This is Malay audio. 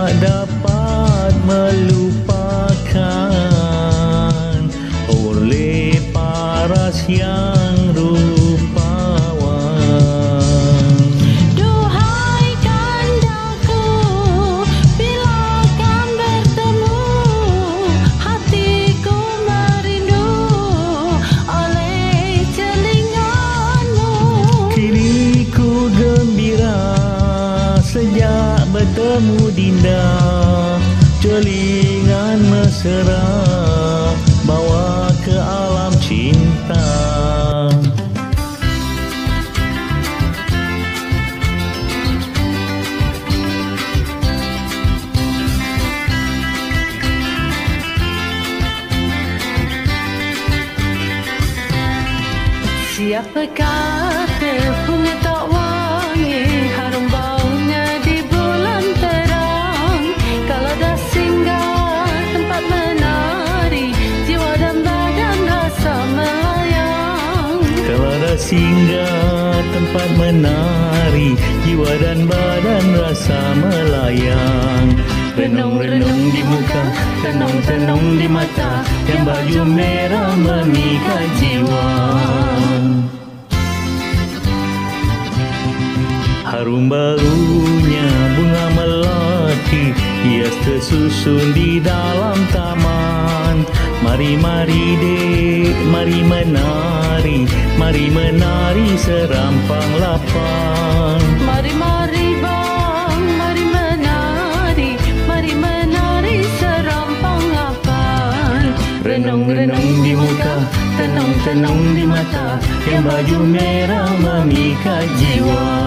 tak dapat melupakan oleh paras yang rupawan. Duhai kandaku, bila kan bertemu, hatiku merindu oleh telingamu. Kini ku gembira sejak bertemu Dinda, celingan mesra bawa ke alam cinta. Siapa kata bunga tak wangi, harum baunya di bulan terang. Kalau dah singgah tempat menari, jiwa dan badan rasa melayang. Kalau dah singgah tempat menari, jiwa dan badan rasa melayang. Renung-renung di muka, tenung-tenung di mata, yang baju merah memikat jiwa. Harum baunya bunga melati, hias tersusun di dalam taman. Mari, mari dek, mari menari serampang lapan. Mari, mari bang, mari menari serampang lapan. Renung-renung di muka, tenung-tenung di mata, yang baju merah memikat jiwa.